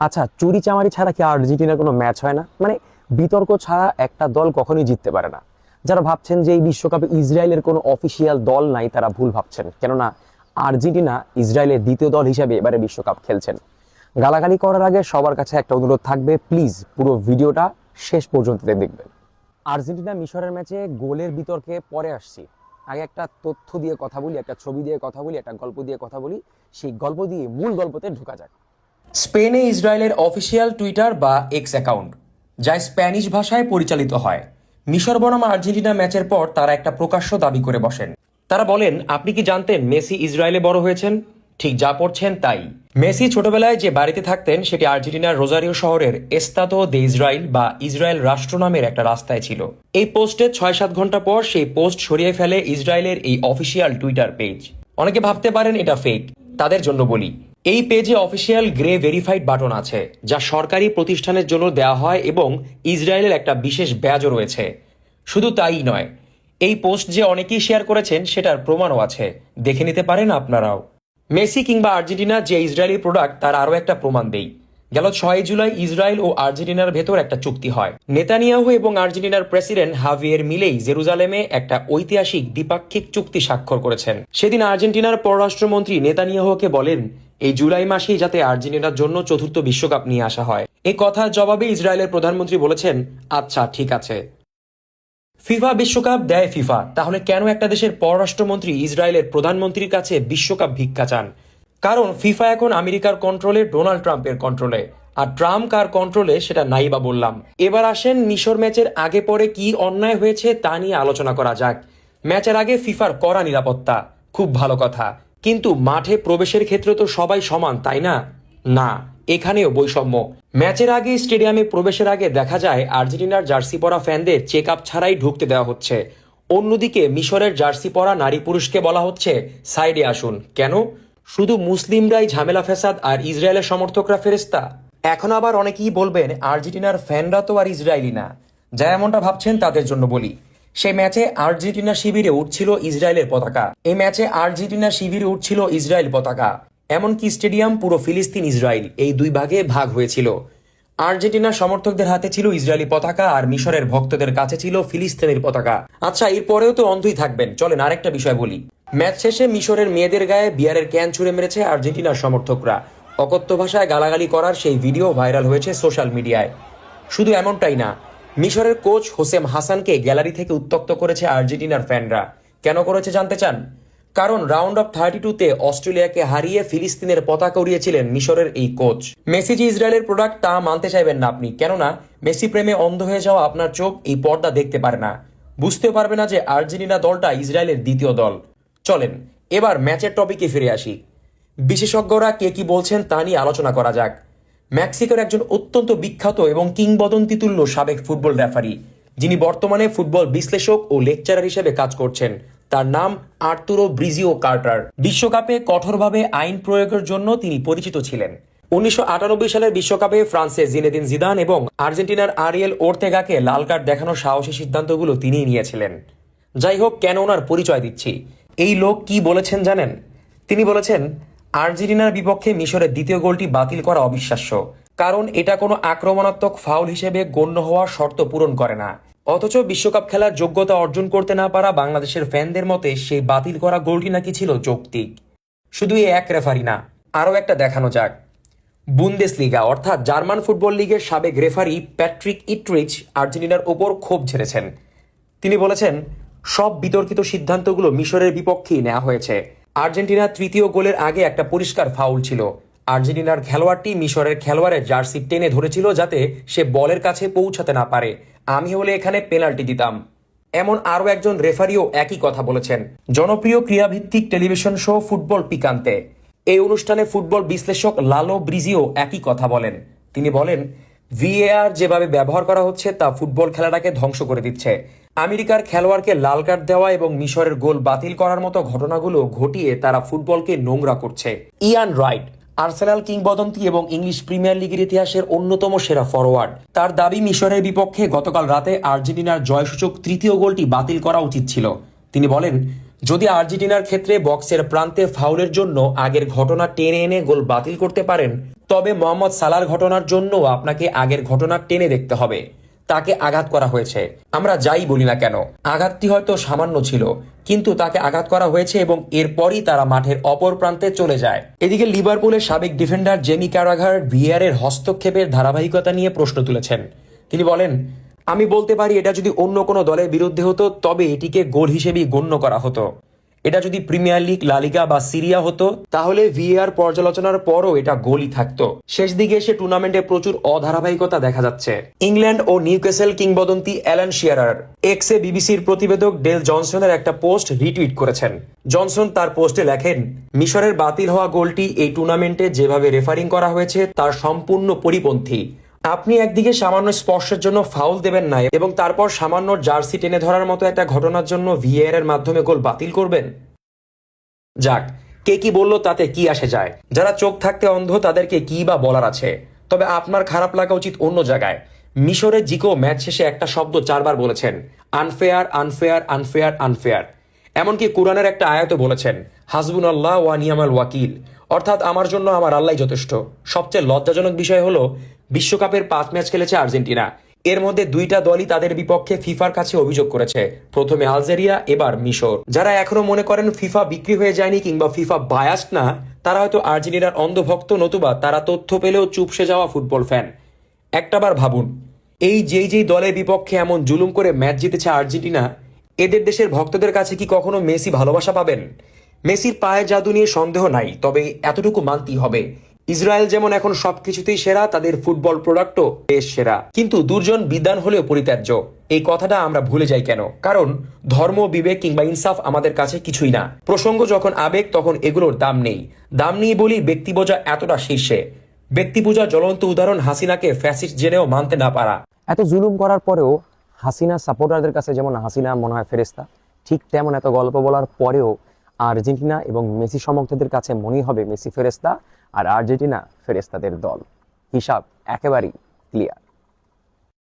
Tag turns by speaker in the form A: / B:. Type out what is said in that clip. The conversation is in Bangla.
A: আচ্ছা, চুরি চামারি ছাড়া কি আর্জেন্টিনার কোনো ম্যাচ হয় না? মানে বিতর্ক ছাড়া একটা দল কখনোই জিততে পারে না। যারা ভাবছেন যে এই বিশ্বকাপে ইসরায়েলের কোনো অফিসিয়াল দল নাই, তারা ভুল ভাবছেন। কেননা আর্জেন্টিনা ইসরায়েলের দ্বিতীয় দল হিসেবে এবারে বিশ্বকাপ খেলছেন। গালাগালি করার আগে সবার কাছে একটা অনুরোধ থাকবে, প্লিজ পুরো ভিডিওটা শেষ পর্যন্ত দেখবেন। আর্জেন্টিনা মিশরের ম্যাচে গোলের বিতর্কে পরে আসছি। আগে একটা তথ্য দিয়ে কথা বলি, একটা ছবি দিয়ে কথা বলি, একটা গল্প দিয়ে কথা বলি। সেই গল্প দিয়ে মূল গল্পতে ঢোকা যাক। স্পেনে ইসরায়েলের অফিসিয়াল টুইটার বা এক্স অ্যাকাউন্ট, যা স্প্যানিশ ভাষায় পরিচালিত হয়, মিশর বনাম আর্জেন্টিনা ম্যাচের পর তারা একটা প্রকাশ্য দাবি করে বসেন। তারা বলেন, আপনি কি জানতেন মেসি ইসরায়েলে বড় হয়েছেন? ঠিক যা পড়ছেন তাই। মেসি ছোটবেলায় যে বাড়িতে থাকতেন সেটি আর্জেন্টিনার রোজারিও শহরের এস্তাদো দে ইসরায়েল বা ইসরায়েল রাষ্ট্র নামের একটা রাস্তায় ছিল। এই পোস্টের 6-7 ঘন্টা পর সেই পোস্ট সরিয়ে ফেলে ইসরায়েলের এই অফিসিয়াল টুইটার পেজ। অনেকে ভাবতে পারেন এটা ফেক, তাদের জন্য বলি, এই পেজে অফিসিয়াল গ্রে ভেরিফাইড বাটন আছে, যা সরকারি প্রতিষ্ঠানের জন্য দেওয়া হয় এবং ইসরায়েলের একটা বিশেষ ব্যাজও রয়েছে। শুধু তাই নয়, এই পোস্ট যে অনেকেই শেয়ার করেছেন সেটার প্রমাণও আছে, দেখে নিতে পারেন আপনারাও। মেসি কিংবা আর্জেন্টিনা যে ইসরায়েলি প্রোডাক্ট, তার আরও একটা প্রমাণ দেই। গেল 6 জুলাই ইসরায়েল ও আর্জেন্টিনার ভেতর একটা চুক্তি হয়। নেতানিয়াহু এবং আর্জেন্টিনার প্রেসিডেন্ট হাভিয়ের মিলেই জেরুজালেমে একটা ঐতিহাসিক দ্বিপাক্ষিক চুক্তি স্বাক্ষর করেছেন। সেদিন আর্জেন্টিনার পররাষ্ট্রমন্ত্রী নেতানিয়াহুকে বলেন, এই জুলাই মাসেই যাতে আর্জেন্টিনার জন্য চতুর্থ বিশ্বকাপ নিয়ে আসা হয়। এই কথার জবাবে ইসরায়েলের প্রধানমন্ত্রী বলেছেন, আচ্ছা ঠিক আছে। ফিফা বিশ্বকাপ দেয় ফিফা, তাহলে কেন একটা দেশের পররাষ্ট্রমন্ত্রী ইসরায়েলের প্রধানমন্ত্রীর কাছে বিশ্বকাপ ভিক্ষা চান? কারণ ফিফা এখন আমেরিকার কন্ট্রোলে, ডোনাল্ড ট্রাম্পের কন্ট্রোলে। আর ট্রাম্প কার কন্ট্রোলে সেটা নাই বা বললাম। এবার আসেন মিশর ম্যাচের আগে পরে কি অন্যায় হয়েছে তা নিয়ে আলোচনা করা যাক। ম্যাচের আগে ফিফার কড়া নিরাপত্তা, খুব ভালো কথা, কিন্তু মাঠে প্রবেশের ক্ষেত্রে তো সবাই সমান, তাই না? না, এখানেও বৈষম্য। ম্যাচের আগে স্টেডিয়ামে প্রবেশের আগে দেখা যায় আর্জেন্টিনার জার্সি পরা ফ্যানদের চেক আপ ছাড়াই ঢুকতে দেওয়া হচ্ছে। অন্যদিকে মিশরের জার্সি পরা নারী পুরুষকে বলা হচ্ছে সাইডে আসুন। কেন? শুধু মুসলিমরাই ঝামেলা ফ্যাসাদ আর ইসরায়েলের সমর্থকরা ফেরেস্তা? এখন আবার অনেকেই বলবেন আর্জেন্টিনার ফ্যানরা তো আর ইসরায়েলি না। যা এমনটা ভাবছেন তাদের জন্য বলি, সেই ম্যাচে আর্জেন্টিনা শিবিরে উঠছিল ইসরায়েলের পতাকা। এই ম্যাচে আর্জেন্টিনা শিবিরে উঠছিল ইসরায়েল পতাকা। এমনকি স্টেডিয়াম পুরো ফিলিস্তিন ইসরায়েল এই দুই ভাগে ভাগ হয়েছিল। আর্জেন্টিনার সমর্থকদের হাতে ছিল ইসরায়েলি পতাকা আর মিশরের ভক্তদের কাছে ছিল ফিলিস্তিনের পতাকা। আচ্ছা, এরপরেও তো অন্ধই থাকবেন, চলেন আরেকটা বিষয় বলি। ম্যাচ শেষে মিশরের মেয়েদের গায়ে বিয়ারের ক্যান ছুঁড়ে মেরেছে আর্জেন্টিনার সমর্থকরা। অকথ্য ভাষায় গালাগালি করার সেই ভিডিও ভাইরাল হয়েছে সোশ্যাল মিডিয়ায়। শুধু এমনটাই না, মিশরের কোচ হোসেম হাসানকে গ্যালারি থেকে উত্ত্যক্ত করেছে আর্জেন্টিনার ফ্যানরা। কেন করেছে জানতে চান? কারণ রাউন্ড অফ 32-তে অস্ট্রেলিয়াকে হারিয়ে ফিলিস্তিনের পতাকা উড়িয়েছিলেন মিশরের এই কোচ। মেসি যে ইসরায়েলের প্রোডাক্ট তা মানতে চাইবেন না আপনি, কেননা মেসি প্রেমে অন্ধ হয়ে যাওয়া আপনার চোখ এই পর্দা দেখতে পারে না, বুঝতে পারবে না যে আর্জেন্টিনা দলটা ইসরায়েলের দ্বিতীয় দল। চলেন এবার ম্যাচের টপিকে ফিরে আসি। বিশেষজ্ঞরা কে কি বলছেন তা নিয়ে আলোচনা করা যাক। মেক্সিকোর একজন অত্যন্ত বিখ্যাত এবং কিংবদন্তিতুল্য সাবেক ফুটবল রেফারি, যিনি বর্তমানে ফুটবল বিশ্লেষক ও লেকচারার হিসেবে কাজ করছেন, তার নাম আর্তুরো ব্রিজিও কার্টার। বিশ্বকাপে কঠোরভাবে আইন প্রয়োগের জন্য তিনি পরিচিত ছিলেন। 1998 সালের বিশ্বকাপে ফ্রান্সে জিনেদিন জিদান এবং আর্জেন্টিনার আরিয়েল ওর্তেগাকে লাল কার্ড দেখানোর সাহসী সিদ্ধান্তগুলো তিনিই নিয়েছিলেন। যাই হোক, কেন ওনার পরিচয় দিচ্ছি, এই লোক কি বলেছেন জানেন? তিনি বলেছেন, আর্জেন্টিনার বিপক্ষে মিশরের দ্বিতীয় গোলটি বাতিল করা অবিশ্বাস্য, কারণ এটা কোনো আক্রমণাত্মক ফাউল হিসেবে গণ্য হওয়ার শর্ত পূরণ করে না। অথচ বিশ্বকাপ খেলার যোগ্যতা অর্জন করতে না পারা বাংলাদেশের ফ্যানদের মতে সেই বাতিল করা গোলটি নাকি ছিল যৌক্তিক। শুধু এই এক রেফারি না, আরও একটা দেখানো যাক। বুন্দেসলিগা অর্থাৎ জার্মান ফুটবল লিগের সাবেক রেফারি প্যাট্রিক ইটরিচ আর্জেন্টিনার ওপর ক্ষোভ ঝেড়েছেন। তিনি বলেছেন, সব বিতর্কিত সিদ্ধান্তগুলো মিশরের বিপক্ষেই নেওয়া হয়েছে। আর্জেন্টিনার তৃতীয় গোলের আগে একটা পরিষ্কার ফাউল ছিল। আর্জেন্টিনার খেলোয়াড়টি মিশরের খেলোয়াড়ের জার্সি টেনে ধরেছিল যাতে সে বলের কাছে পৌঁছাতে না পারে। আমি হলে এখানে পেনাল্টি দিতাম। এমন আরও একজন রেফারিও একই কথা বলেছেন। জনপ্রিয় ক্রীড়াভিত্তিক টেলিভিশন শো ফুটবল পিকান্তে, এই অনুষ্ঠানে ফুটবল বিশ্লেষক লালো ব্রিজিও একই কথা বলেন। তিনি বলেন, ভিএআর যেভাবে ব্যবহার করা হচ্ছে তা ফুটবল খেলাটাকে ধ্বংস করে দিচ্ছে। আমেরিকার খেলোয়াড়কে লাল কার্ড দেওয়া এবং মিশরের গোল বাতিল করার মতো ঘটনাগুলো ঘটিয়ে তারা ফুটবলকে নোংরা করছে। ইয়ান রাইট, আর্সেনাল কিংবদন্তি এবং ইংলিশ প্রিমিয়ার লিগের ইতিহাসের অন্যতম সেরা ফরোয়ার্ড, তার দাবি মিশরের বিপক্ষে গতকাল রাতে আর্জেন্টিনার জয়সূচক তৃতীয় গোলটি বাতিল করা উচিত ছিল। তিনি বলেন, যদি আর্জেন্টিনার ক্ষেত্রে বক্সের প্রান্তে ফাউলের জন্য আগের ঘটনা টেনে এনে গোল বাতিল করতে পারেন, তবে মোহাম্মদ সালার ঘটনার জন্য আপনাকে আগের ঘটনা টেনে দেখতে হবে। তাকে আঘাত করা হয়েছে, আমরা যাই বলি না কেন আঘাতটি হয়তো সামান্য ছিল, কিন্তু তাকে আঘাত করা হয়েছে এবং এরপরই তারা মাঠের অপর প্রান্তে চলে যায়। এদিকে লিভারপুলের সাবেক ডিফেন্ডার জেমি ক্যারাঘার ভিএআর হস্তক্ষেপের ধারাবাহিকতা নিয়ে প্রশ্ন তুলেছেন। তিনি বলেন, আমি বলতে পারি এটা যদি অন্য কোনো দলের বিরুদ্ধে হতো তবে এটিকে গোল হিসেবেই গণ্য করা হতো। এটা যদি প্রিমিয়ার লিগ, লা লিগা বা সিরিয়া হতো তাহলে ভিএআর পর্যালোচনার পরও এটা গোলই থাকতো। শেষ দিকে এসে টুর্নামেন্টে প্রচুর অধারাবাহিকতা দেখা যাচ্ছে। ইংল্যান্ড ও নিউক্যাসল কিংবদন্তি অ্যালান শিয়ারার এক্সে বিবিসির প্রতিবেদক ডেল জনসনের একটা পোস্ট রিটুইট করেছেন। জনসন তার পোস্টে লেখেন, মিশরের বাতিল হওয়া গোলটি এই টুর্নামেন্টে যেভাবে রেফারিং করা হয়েছে তার সম্পূর্ণ পরিপন্থী। আপনি একদিকে সামান্য স্পর্শের জন্য ফাউল দেবেন না এবং তারপর সামান্য জার্সি টেনে ধরার মতো একটা ঘটনার জন্য ভিএআর এর মাধ্যমে গোল বাতিল করবেন। যাক, কে কি বললো তাতে কি আসে যায়। যারা চোখ থাকতে অন্ধ তাদেরকে কি বা বলার আছে। তবে আপনার খারাপ লাগা উচিত অন্য জায়গায়। মিশরের জিকো ম্যাচ শেষে একটা শব্দ 4 বার বলেছেন, আনফেয়ার আনফেয়ার আনফেয়ার আনফেয়ার। এমনকি কোরআনের একটা আয়াতে বলেছেন, হাসবুনাল্লাহ ওয়া নিয়ামাল ওয়াকিল, অর্থাৎ আমার জন্য আমার আল্লাহই যথেষ্ট। সবচেয়ে লজ্জাজনক বিষয় হলো বিশ্বকাপের 5 ম্যাচ খেলেছে আর্জেন্টিনা, এর মধ্যে 2টা দলই তাদের বিপক্ষে ফিফার কাছে অভিযোগ করেছে, প্রথমে আলজেরিয়া, এবার মিশর। যারা এখনো মনে করেন ফিফা বিক্রি হয়ে যায়নি কিংবা ফিফা বায়াসড না, তারা হয়তো আর্জেন্টিনার অন্ধভক্ত, নতুবা তারা তথ্য পেলেও চুপসে যাওয়া ফুটবল ফ্যান। একটাবার ভাবুন, এই যেই দলের বিপক্ষে এমন জুলুম করে ম্যাচ জিতেছে আর্জেন্টিনা, এদের দেশের ভক্তদের কাছে কি কখনো মেসি ভালোবাসা পাবেন? মেসির পায়ের জাদু নিয়ে সন্দেহ নাই, তবে এতটুকু মানতেই হবে, ইসরায়েল যেমন এখন সবকিছুতেই সেরা, তাদের ফুটবল প্রোডাক্টও বেশ সেরা। কিন্তু দুর্জন বিদ্বান হলেও পরিত্যাজ্য, এই কথাটা আমরা ভুলে যাই কেন? কারণ ধর্ম, বিবেক কিংবা ইনসাফ আমাদের কাছে কিছুই না। প্রসঙ্গ যখন আবেগ, তখন এগুলোর দাম নেই। দাম নেই বলি ব্যক্তি বোঝা এতটা শীর্ষে। ব্যক্তি পূজা জ্বলন্ত উদাহরণ হাসিনাকে ফ্যাসিস্ট জেনেও মানতে না পারা। এত জুলুম করার পরেও হাসিনা সাপোর্টারদের কাছে যেমন হাসিনা মনে হয় ফেরেস্তা, ঠিক তেমন এত গল্প বলার পরেও আর্জেন্টিনা এবং মেসি সমর্থকদের কাছে মনেই হবে মেসি ফেরেস্তা আর আর্জেন্টিনা ফেরেস্তাদের দল। হিসাব একেবারেই ক্লিয়ার।